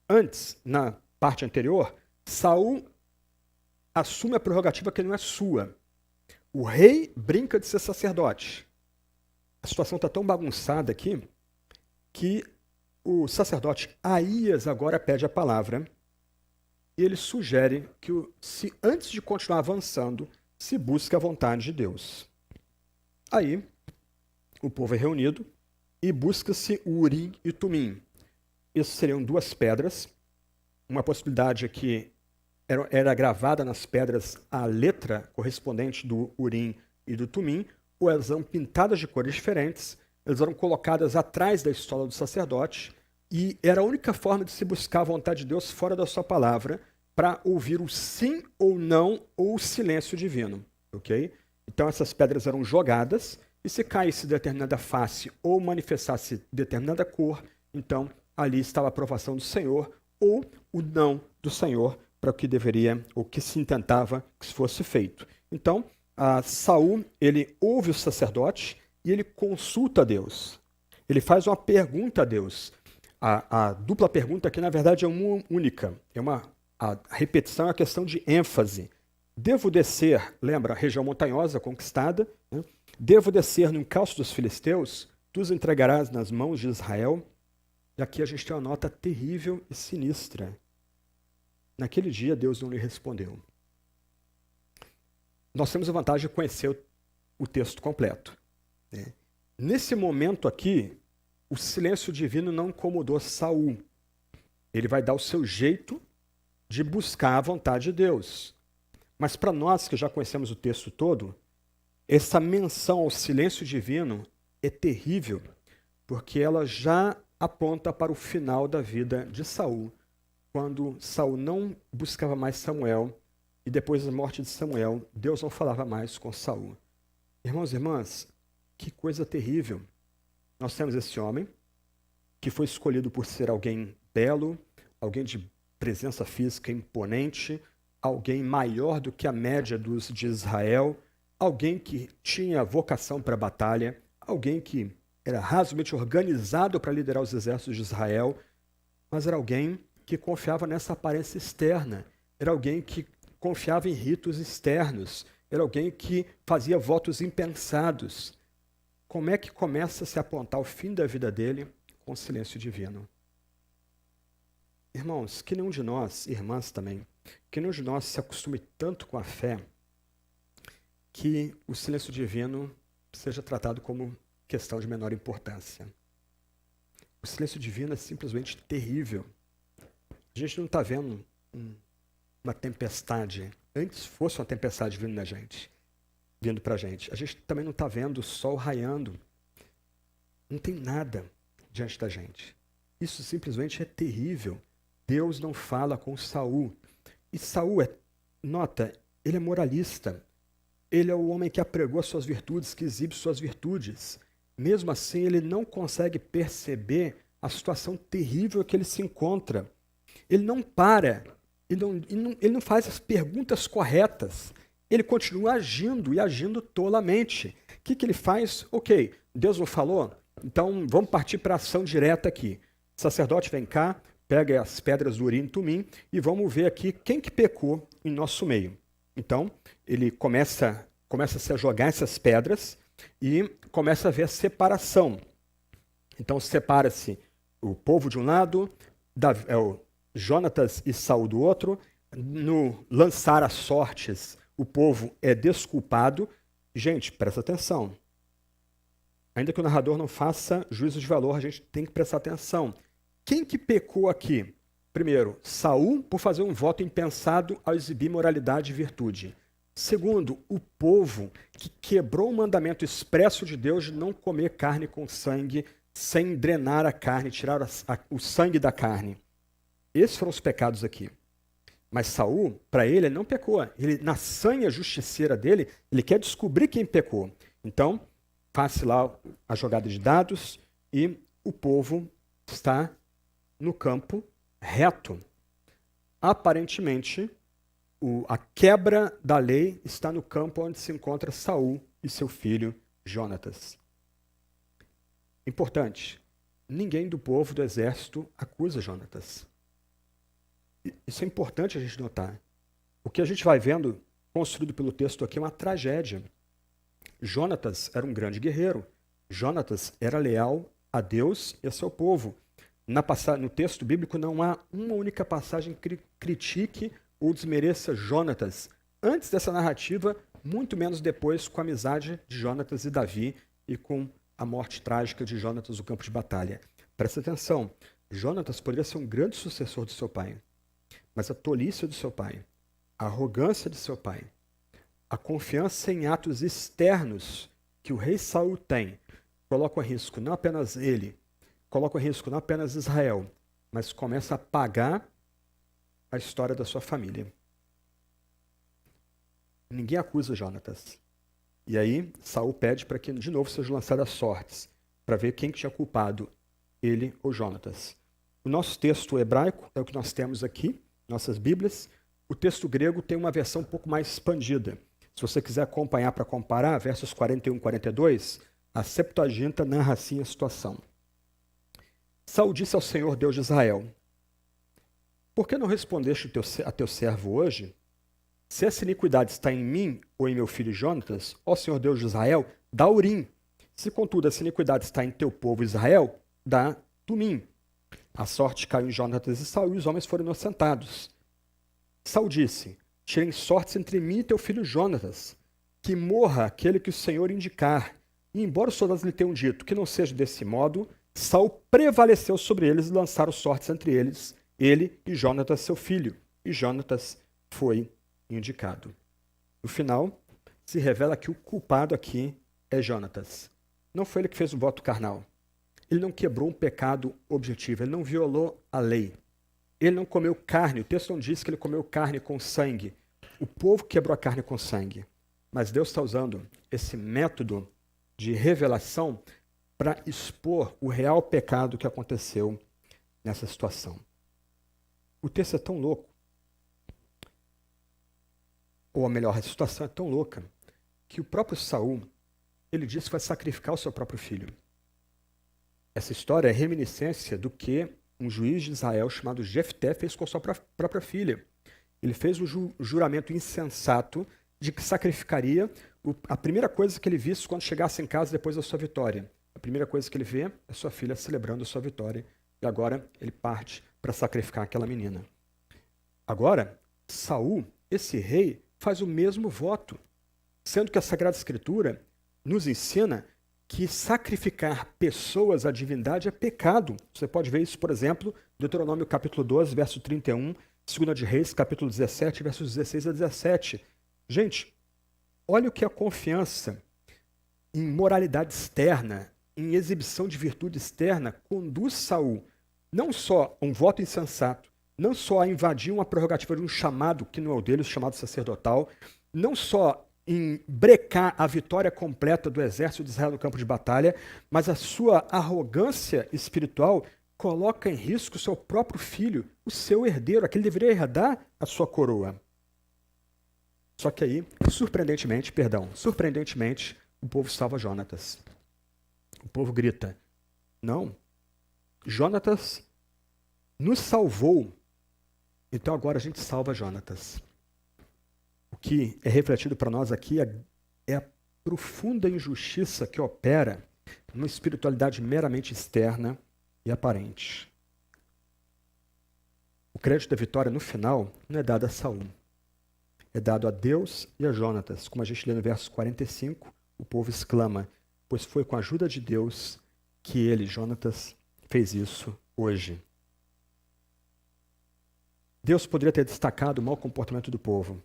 Antes, na parte anterior, Saul assume a prerrogativa que não é sua. O rei brinca de ser sacerdote. A situação está tão bagunçada aqui que o sacerdote Aías agora pede a palavra e ele sugere que, se antes de continuar avançando, se busque a vontade de Deus. Aí, o povo é reunido e busca-se o Urim e Tumim. Essas seriam duas pedras. Uma possibilidade é que era gravada nas pedras a letra correspondente do Urim e do tumim, ou elas eram pintadas de cores diferentes, elas eram colocadas atrás da estola do sacerdote, e era a única forma de se buscar a vontade de Deus fora da sua palavra, para ouvir o sim ou não, ou o silêncio divino. Ok? Então essas pedras eram jogadas, e se caísse determinada face ou manifestasse determinada cor, então ali estava a aprovação do Senhor ou o não do Senhor para o que deveria, ou que se intentava que fosse feito. Então, Saul, ele ouve o sacerdote e ele consulta a Deus. Ele faz uma pergunta a Deus. A dupla pergunta aqui, na verdade, é uma única. A repetição é uma questão de ênfase. Devo descer, lembra, a região montanhosa conquistada, né? Devo descer no encalço dos filisteus, tu os entregarás nas mãos de Israel. E aqui a gente tem uma nota terrível e sinistra. Naquele dia, Deus não lhe respondeu. Nós temos a vantagem de conhecer o texto completo, né? Nesse momento aqui, o silêncio divino não incomodou Saul. Ele vai dar o seu jeito de buscar a vontade de Deus. Mas para nós que já conhecemos o texto todo, essa menção ao silêncio divino é terrível, porque ela já aponta para o final da vida de Saul, quando Saul não buscava mais Samuel, e depois da morte de Samuel, Deus não falava mais com Saul. Irmãos e irmãs, que coisa terrível. Nós temos esse homem, que foi escolhido por ser alguém belo, alguém de presença física imponente, alguém maior do que a média dos de Israel, alguém que tinha vocação para a batalha, alguém que era razoavelmente organizado para liderar os exércitos de Israel, mas era alguém que confiava nessa aparência externa, era alguém que confiava em ritos externos, era alguém que fazia votos impensados. Como é que começa a se apontar o fim da vida dele com o silêncio divino? Irmãos, que nenhum de nós, irmãs também, que nenhum de nós se acostume tanto com a fé que o silêncio divino seja tratado como questão de menor importância. O silêncio divino é simplesmente terrível. A gente não está vendo uma tempestade. Antes fosse uma tempestade vindo para a gente. A gente também não está vendo o sol raiando. Não tem nada diante da gente. Isso simplesmente é terrível. Deus não fala com Saul. E Saul nota, ele é moralista. Ele é o homem que apregou as suas virtudes, que exibe suas virtudes. Mesmo assim, ele não consegue perceber a situação terrível que ele se encontra. Ele não para, ele não faz as perguntas corretas. Ele continua agindo e agindo tolamente. O que ele faz? Ok, Deus não falou? Então vamos partir para a ação direta aqui. O sacerdote vem cá, pega as pedras do Urim e Tumim e vamos ver aqui quem que pecou em nosso meio. Então, ele começa a jogar essas pedras e começa a ver a separação. Então, separa-se o povo de um lado, Jonatas e Saul do outro. No lançar as sortes, o povo é desculpado. Gente, presta atenção. Ainda que o narrador não faça juízo de valor, a gente tem que prestar atenção. Quem que pecou aqui? Primeiro, Saul, por fazer um voto impensado ao exibir moralidade e virtude. Segundo, o povo que quebrou o mandamento expresso de Deus de não comer carne com sangue, sem drenar a carne, tirar o sangue da carne. Esses foram os pecados aqui. Mas Saul, para ele não pecou. Ele, na sanha justiceira dele, ele quer descobrir quem pecou. Então, faz lá a jogada de dados e o povo está no campo reto. Aparentemente, a quebra da lei está no campo onde se encontra Saul e seu filho Jonatas. Importante, ninguém do povo do exército acusa Jonatas. Isso é importante a gente notar. O que a gente vai vendo, construído pelo texto aqui, é uma tragédia. Jonatas era um grande guerreiro. Jonatas era leal a Deus e a seu povo. No texto bíblico não há uma única passagem que critique ou desmereça Jonatas. Antes dessa narrativa, muito menos depois, com a amizade de Jonatas e Davi e com a morte trágica de Jonatas no campo de batalha. Presta atenção, Jonatas poderia ser um grande sucessor de seu pai, mas a tolice de seu pai, a arrogância de seu pai, a confiança em atos externos que o rei Saul tem coloca em risco não apenas ele, coloca em risco não apenas Israel, mas começa a apagar a história da sua família. Ninguém acusa Jonatas. E aí, Saul pede para que de novo sejam lançadas sortes, para ver quem que tinha culpado, ele ou Jonatas. O nosso texto hebraico é o que nós temos aqui, nossas Bíblias. O texto grego tem uma versão um pouco mais expandida. Se você quiser acompanhar para comparar, versos 41 e 42, a Septuaginta narra assim a situação. Saul disse ao Senhor Deus de Israel: por que não respondeste a teu servo hoje? Se essa iniquidade está em mim ou em meu filho Jonatas, ó Senhor Deus de Israel, dá Urim. Se, contudo, essa iniquidade está em teu povo Israel, dá Tumim. A sorte caiu em Jonatas e Saul, e os homens foram inocentados. Saul disse: tirem sortes entre mim e teu filho Jonatas, que morra aquele que o Senhor indicar. E embora os soldados lhe tenham dito que não seja desse modo, Saul prevaleceu sobre eles e lançaram sortes entre eles, ele e Jonatas, seu filho. E Jonatas foi indicado. No final, se revela que o culpado aqui é Jonatas. Não foi ele que fez o voto carnal. Ele não quebrou um pecado objetivo, ele não violou a lei. Ele não comeu carne, o texto não diz que ele comeu carne com sangue. O povo quebrou a carne com sangue. Mas Deus está usando esse método de revelação para expor o real pecado que aconteceu nessa situação. O texto é tão louco, ou melhor, a situação é tão louca, que o próprio Saul, ele disse que vai sacrificar o seu próprio filho. Essa história é reminiscência do que um juiz de Israel chamado Jefté fez com sua própria filha. Ele fez um juramento insensato de que sacrificaria a primeira coisa que ele visse quando chegasse em casa depois da sua vitória. A primeira coisa que ele vê é sua filha celebrando a sua vitória. E agora ele parte para sacrificar aquela menina. Agora, Saul, esse rei, faz o mesmo voto, sendo que a Sagrada Escritura nos ensina que sacrificar pessoas à divindade é pecado. Você pode ver isso, por exemplo, Deuteronômio capítulo 12, verso 31, 2 de Reis, capítulo 17, versos 16 a 17. Gente, olha o que a confiança em moralidade externa, em exibição de virtude externa, conduz Saul não só a um voto insensato, não só a invadir uma prerrogativa de um chamado que não é o dele, o chamado sacerdotal, não só em brecar a vitória completa do exército de Israel no campo de batalha, mas a sua arrogância espiritual coloca em risco o seu próprio filho, o seu herdeiro, aquele que deveria herdar a sua coroa. Só que aí, surpreendentemente, o povo salva Jonatas. O povo grita: não, Jonatas nos salvou, então agora a gente salva Jonatas. O que é refletido para nós aqui é a profunda injustiça que opera numa espiritualidade meramente externa e aparente. O crédito da vitória no final não é dado a Saul, é dado a Deus e a Jonatas. Como a gente lê no verso 45, o povo exclama: pois foi com a ajuda de Deus que ele, Jonatas, fez isso hoje. Deus poderia ter destacado o mau comportamento do povo.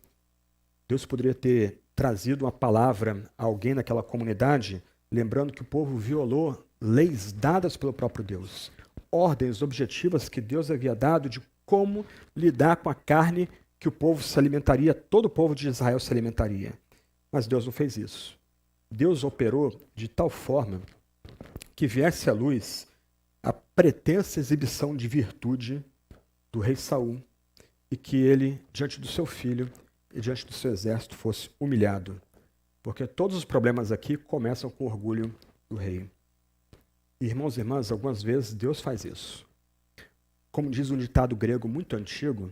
Deus poderia ter trazido uma palavra a alguém naquela comunidade, lembrando que o povo violou leis dadas pelo próprio Deus, ordens objetivas que Deus havia dado de como lidar com a carne que o povo se alimentaria, todo o povo de Israel se alimentaria. Mas Deus não fez isso. Deus operou de tal forma que viesse à luz a pretensa exibição de virtude do rei Saul e que ele, diante do seu filho e diante do seu exército, fosse humilhado. Porque todos os problemas aqui começam com o orgulho do rei. Irmãos e irmãs, algumas vezes Deus faz isso. Como diz um ditado grego muito antigo,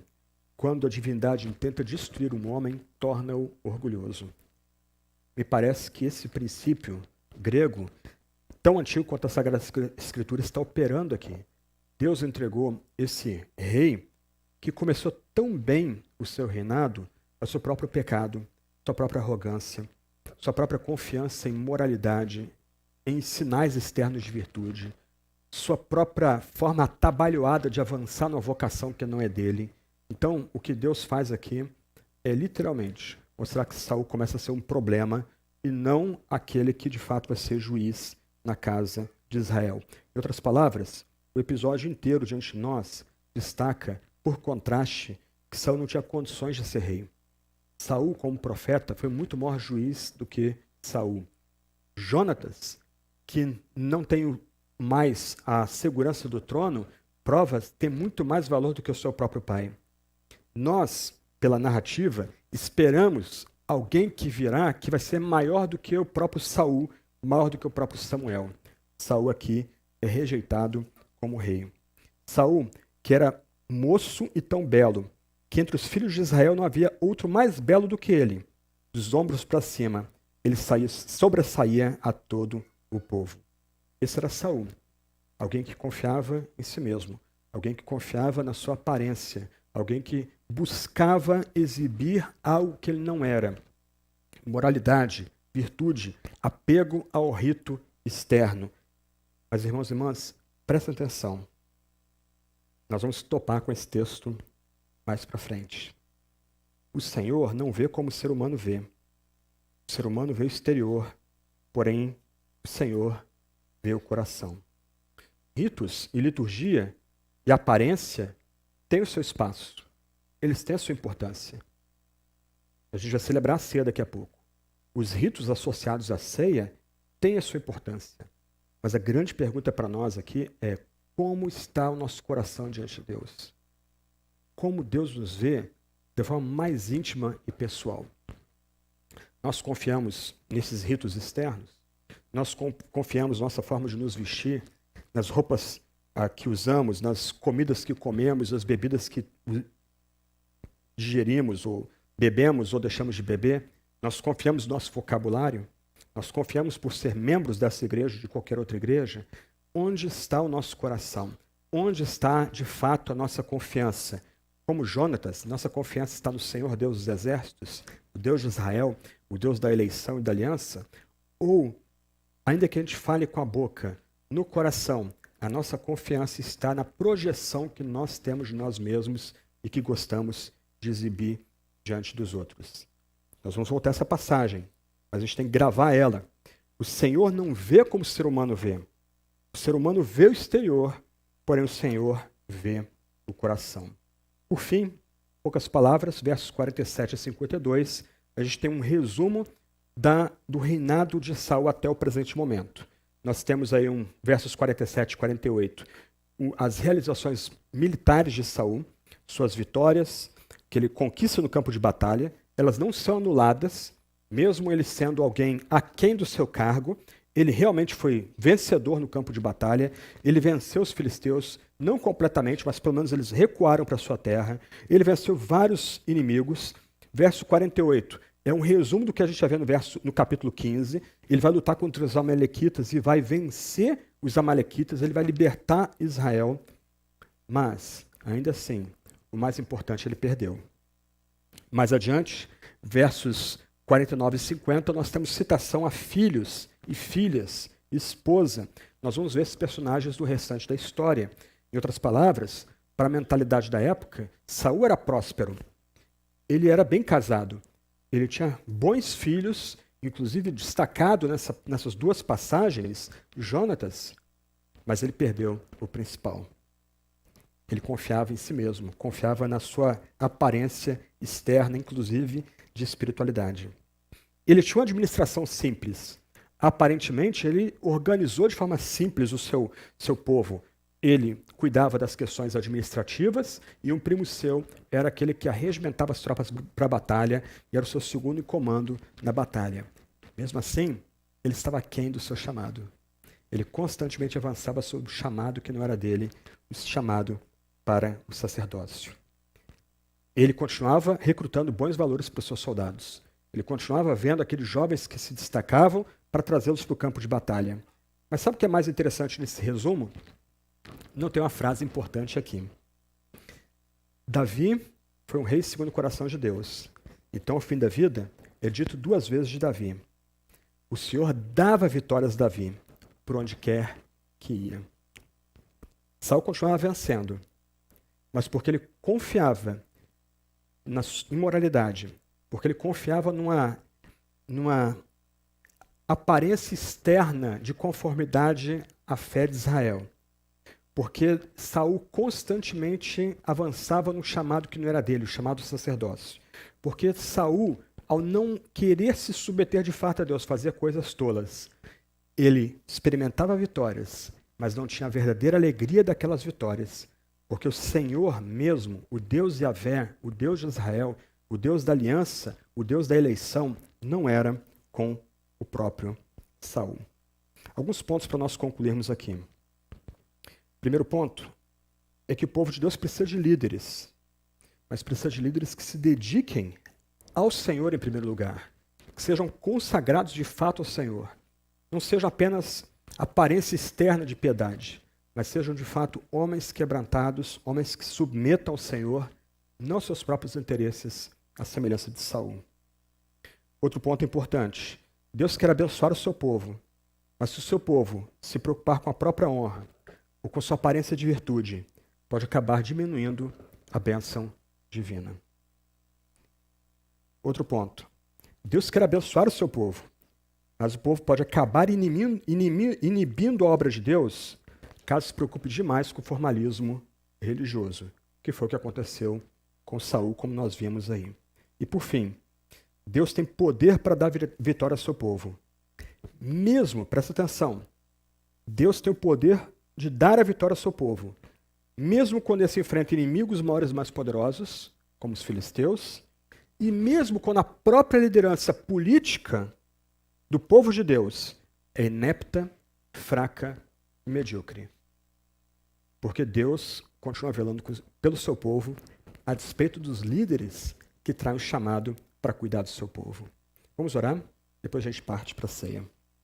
quando a divindade tenta destruir um homem, torna-o orgulhoso. Me parece que esse princípio grego, tão antigo quanto a Sagrada Escritura, está operando aqui. Deus entregou esse rei que começou tão bem o seu reinado ao seu próprio pecado, sua própria arrogância, sua própria confiança em moralidade, em sinais externos de virtude, sua própria forma atabalhoada de avançar numa vocação que não é dele. Então, o que Deus faz aqui é literalmente mostrar que Saul começa a ser um problema e não aquele que de fato vai ser juiz na casa de Israel. Em outras palavras, o episódio inteiro diante de nós destaca, por contraste, que Saul não tinha condições de ser rei. Saul, como profeta, foi muito maior juiz do que Saul. Jonatas, que não tem mais a segurança do trono, prova ter muito mais valor do que o seu próprio pai. Nós, pela narrativa, esperamos alguém que virá que vai ser maior do que o próprio Saul, maior do que o próprio Samuel. Saul aqui é rejeitado como rei. Saul, que era moço e tão belo, que entre os filhos de Israel não havia outro mais belo do que ele. Dos ombros para cima, ele sobressaía a todo o povo. Esse era Saul, alguém que confiava em si mesmo, alguém que confiava na sua aparência, alguém que buscava exibir algo que ele não era. Moralidade, virtude, apego ao rito externo. Mas, irmãos e irmãs, prestem atenção. Nós vamos topar com esse texto mais para frente. O Senhor não vê como o ser humano vê. O ser humano vê o exterior, porém o Senhor vê o coração. Ritos e liturgia e aparência têm o seu espaço. Eles têm a sua importância. A gente vai celebrar a ceia daqui a pouco. Os ritos associados à ceia têm a sua importância. Mas a grande pergunta para nós aqui é: como está o nosso coração diante de Deus? Como Deus nos vê de forma mais íntima e pessoal? Nós confiamos nesses ritos externos? Nós confiamos na nossa forma de nos vestir, nas roupas que usamos, nas comidas que comemos, nas bebidas que digerimos, ou bebemos ou deixamos de beber? Nós confiamos no nosso vocabulário? Nós confiamos por ser membros dessa igreja ou de qualquer outra igreja? Onde está o nosso coração? Onde está, de fato, a nossa confiança? Como Jonatas, nossa confiança está no Senhor Deus dos Exércitos, o Deus de Israel, o Deus da eleição e da aliança? Ou, ainda que a gente fale com a boca, no coração, a nossa confiança está na projeção que nós temos de nós mesmos e que gostamos de exibir diante dos outros? Nós vamos voltar a essa passagem, mas a gente tem que gravar ela. O Senhor não vê como o ser humano vê. O ser humano vê o exterior, porém o Senhor vê o coração. Por fim, poucas palavras, versos 47 a 52, a gente tem um resumo do reinado de Saul até o presente momento. Nós temos aí versos 47 e 48, as realizações militares de Saul, suas vitórias, que ele conquista no campo de batalha. Elas não são anuladas, mesmo ele sendo alguém aquém do seu cargo. Ele realmente foi vencedor no campo de batalha. Ele venceu os filisteus, não completamente, mas pelo menos eles recuaram para a sua terra. Ele venceu vários inimigos. Verso 48 é um resumo do que a gente já vê no capítulo 15. Ele vai lutar contra os amalequitas e vai vencer os amalequitas. Ele vai libertar Israel. Mas, ainda assim, o mais importante, ele perdeu. Mais adiante, versos 49 e 50, nós temos citação a filhos e filhas, esposa. Nós vamos ver esses personagens do restante da história. Em outras palavras, para a mentalidade da época, Saul era próspero. Ele era bem casado. Ele tinha bons filhos, inclusive destacado nessas duas passagens, Jonatas, mas ele perdeu o principal. Ele confiava em si mesmo, confiava na sua aparência externa, inclusive de espiritualidade. Ele tinha uma administração simples. Aparentemente, ele organizou de forma simples o seu povo. Ele cuidava das questões administrativas e um primo seu era aquele que arregimentava as tropas para a batalha e era o seu segundo em comando na batalha. Mesmo assim, ele estava aquém do seu chamado. Ele constantemente avançava sobre o chamado que não era dele, o chamado para o sacerdócio. Ele continuava recrutando bons valores para os seus soldados. Ele continuava vendo aqueles jovens que se destacavam para trazê-los para o campo de batalha. Mas sabe o que é mais interessante nesse resumo? Não tem uma frase importante aqui. Davi foi um rei segundo o coração de Deus. Então, ao fim da vida, é dito duas vezes de Davi. O Senhor dava vitórias a Davi por onde quer que ia. Saul continuava vencendo, mas porque ele confiava na imoralidade, porque ele confiava numa aparência externa de conformidade à fé de Israel. Porque Saul constantemente avançava no chamado que não era dele, o chamado sacerdócio. Porque Saul, ao não querer se submeter de fato a Deus, fazia coisas tolas. Ele experimentava vitórias, mas não tinha a verdadeira alegria daquelas vitórias. Porque o Senhor mesmo, o Deus Yahvé, o Deus de Israel, o Deus da aliança, o Deus da eleição, não era com o próprio Saul. Alguns pontos para nós concluirmos aqui. Primeiro ponto é que o povo de Deus precisa de líderes, mas precisa de líderes que se dediquem ao Senhor em primeiro lugar, que sejam consagrados de fato ao Senhor. Não seja apenas aparência externa de piedade, mas sejam de fato homens quebrantados, homens que submetam ao Senhor, não aos seus próprios interesses, à semelhança de Saul. Outro ponto importante, Deus quer abençoar o seu povo, mas se o seu povo se preocupar com a própria honra, ou com sua aparência de virtude, pode acabar diminuindo a bênção divina. Outro ponto. Deus quer abençoar o seu povo, mas o povo pode acabar inibindo a obra de Deus caso se preocupe demais com o formalismo religioso, que foi o que aconteceu com Saul, como nós vimos aí. E por fim, Deus tem poder para dar vitória ao seu povo. Mesmo, presta atenção, Deus tem o poder de dar a vitória ao seu povo, mesmo quando ele se enfrenta inimigos maiores e mais poderosos, como os filisteus, e mesmo quando a própria liderança política do povo de Deus é inepta, fraca e medíocre. Porque Deus continua velando pelo seu povo, a despeito dos líderes que traem o chamado para cuidar do seu povo. Vamos orar? Depois a gente parte para a ceia.